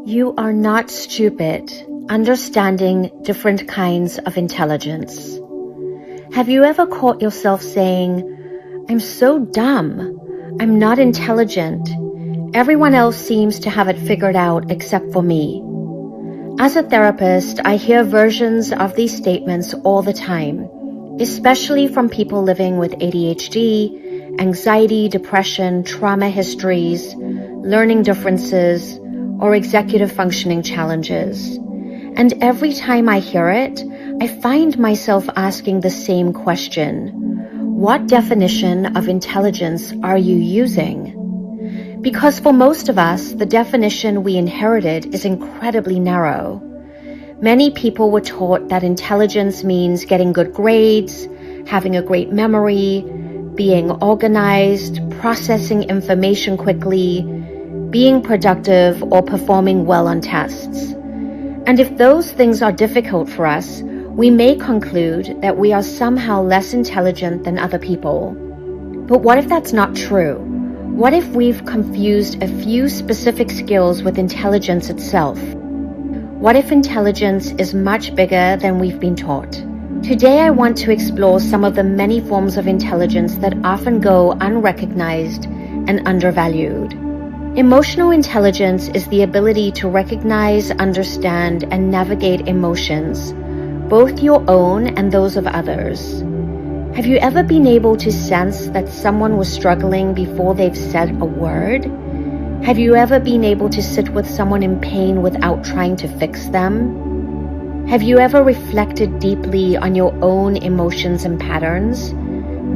You are not stupid, understanding different kinds of intelligence. Have you ever caught yourself saying, "I'm so dumb. I'm not intelligent. Everyone else seems to have it figured out except for me"? As a therapist, I hear versions of these statements all the time, especially from people living with ADHD, anxiety, depression, trauma histories, learning differences, or executive functioning challenges. And every time I hear it, I find myself asking the same question. What definition of intelligence are you using? Because for most of us, the definition we inherited is incredibly narrow. Many people were taught that intelligence means getting good grades, having a great memory, being organized, processing information quickly, being productive, or performing well on tests. And if those things are difficult for us, we may conclude that we are somehow less intelligent than other people. But what if that's not true? What if we've confused a few specific skills with intelligence itself? What if intelligence is much bigger than we've been taught? Today I want to explore some of the many forms of intelligence that often go unrecognized and undervalued. Emotional intelligence is the ability to recognize, understand, and navigate emotions, both your own and those of others. Have you ever been able to sense that someone was struggling before they've said a word? Have you ever been able to sit with someone in pain without trying to fix them? Have you ever reflected deeply on your own emotions and patterns?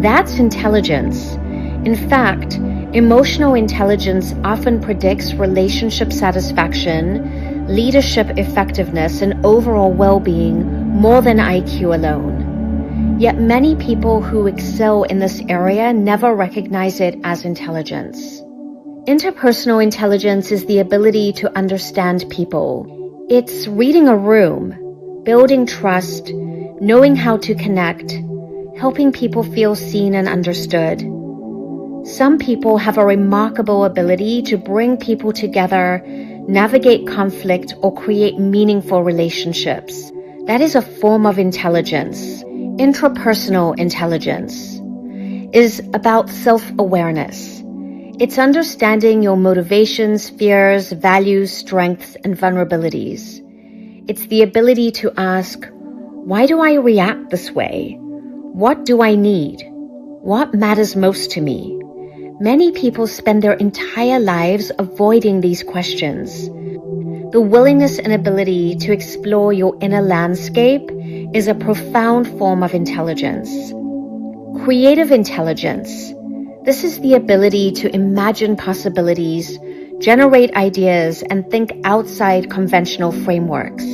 That's intelligence. In fact, emotional intelligence often predicts relationship satisfaction, leadership effectiveness, and overall well-being more than IQ alone. Yet many people who excel in this area never recognize it as intelligence. Interpersonal intelligence is the ability to understand people. It's reading a room, building trust, knowing how to connect, helping people feel seen and understood. Some people have a remarkable ability to bring people together, navigate conflict, or create meaningful relationships. That is a form of intelligence. Intrapersonal intelligence is about self-awareness. It's understanding your motivations, fears, values, strengths, and vulnerabilities. It's the ability to ask, why do I react this way? What do I need? What matters most to me? Many people spend their entire lives avoiding these questions. The willingness and ability to explore your inner landscape is a profound form of intelligence. Creative intelligence. This is the ability to imagine possibilities, generate ideas, and think outside conventional frameworks.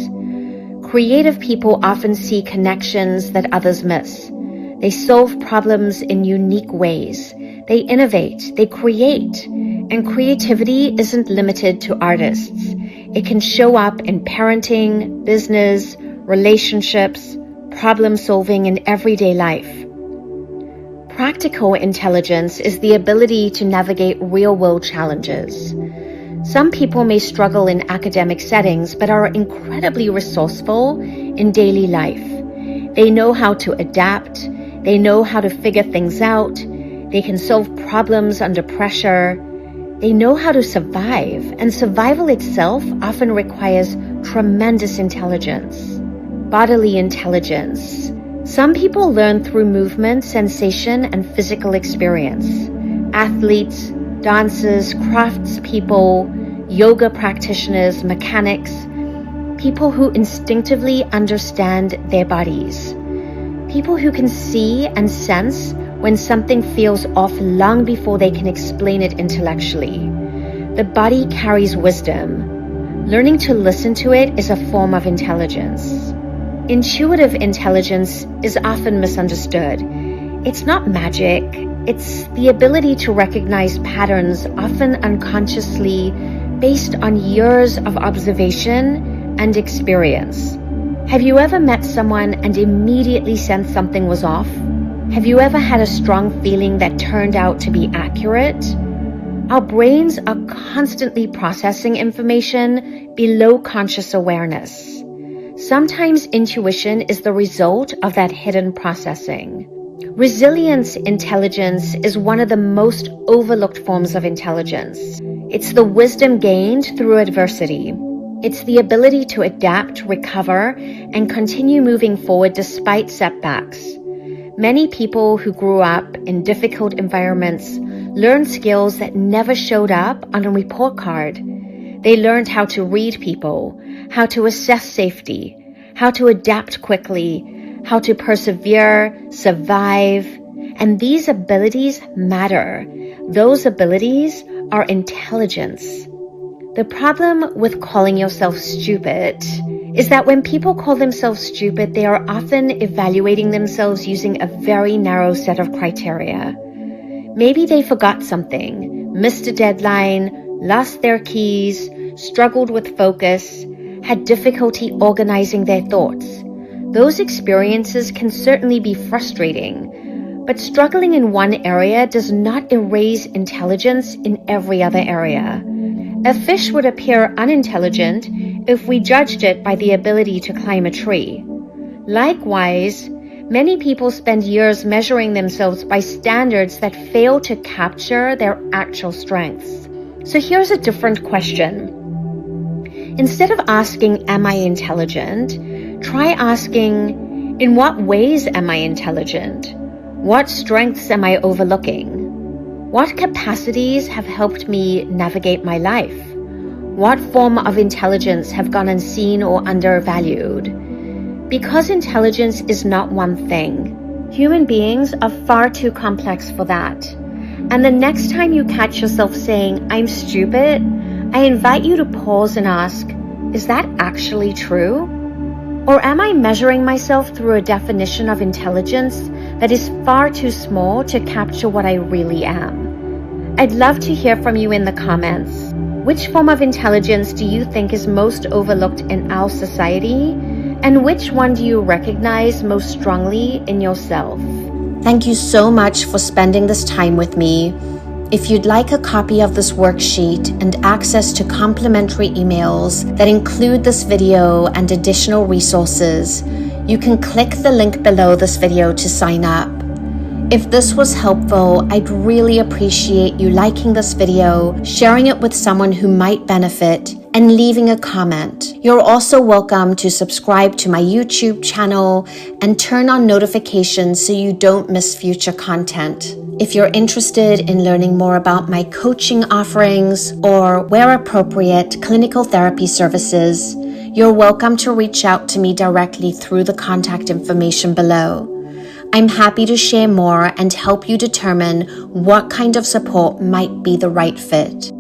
Creative people often see connections that others miss. They solve problems in unique ways. They innovate, they create, and creativity isn't limited to artists. It can show up in parenting, business, relationships, problem solving, in everyday life. Practical intelligence is the ability to navigate real-world challenges. Some people may struggle in academic settings, but are incredibly resourceful in daily life. They know how to adapt. They know how to figure things out. They can solve problems under pressure. They know how to survive, and survival itself often requires tremendous intelligence. Bodily intelligence. Some people learn through movement, sensation, and physical experience. Athletes, dancers, craftspeople, yoga practitioners, mechanics, people who instinctively understand their bodies. People who can see and sense when something feels off long before they can explain it intellectually. The body carries wisdom. Learning to listen to it is a form of intelligence. Intuitive intelligence is often misunderstood. It's not magic. It's the ability to recognize patterns, often unconsciously, based on years of observation and experience. Have you ever met someone and immediately sensed something was off? Have you ever had a strong feeling that turned out to be accurate? Our brains are constantly processing information below conscious awareness. Sometimes intuition is the result of that hidden processing. Resilience intelligence is one of the most overlooked forms of intelligence. It's the wisdom gained through adversity. It's the ability to adapt, recover, and continue moving forward despite setbacks. Many people who grew up in difficult environments learned skills that never showed up on a report card. They learned how to read people, how to assess safety, how to adapt quickly, how to persevere, survive, and these abilities matter. Those abilities are intelligence. The problem with calling yourself stupid is that when people call themselves stupid, they are often evaluating themselves using a very narrow set of criteria. Maybe they forgot something, missed a deadline, lost their keys, struggled with focus, had difficulty organizing their thoughts. Those experiences can certainly be frustrating, but struggling in one area does not erase intelligence in every other area. A fish would appear unintelligent if we judged it by the ability to climb a tree. Likewise, many people spend years measuring themselves by standards that fail to capture their actual strengths. So here's a different question. Instead of asking, am I intelligent? Try asking, in what ways am I intelligent? What strengths am I overlooking? What capacities have helped me navigate my life? What form of intelligence have gone unseen or undervalued? Because intelligence is not one thing, human beings are far too complex for that. And the next time you catch yourself saying, I'm stupid, I invite you to pause and ask, is that actually true? Or am I measuring myself through a definition of intelligence that is far too small to capture what I really am? I'd love to hear from you in the comments. Which form of intelligence do you think is most overlooked in our society? And which one do you recognize most strongly in yourself? Thank you so much for spending this time with me. If you'd like a copy of this worksheet and access to complimentary emails that include this video and additional resources, you can click the link below this video to sign up. If this was helpful, I'd really appreciate you liking this video, sharing it with someone who might benefit, and leaving a comment. You're also welcome to subscribe to my YouTube channel and turn on notifications so you don't miss future content. If you're interested in learning more about my coaching offerings or, where appropriate, clinical therapy services, you're welcome to reach out to me directly through the contact information below. I'm happy to share more and help you determine what kind of support might be the right fit.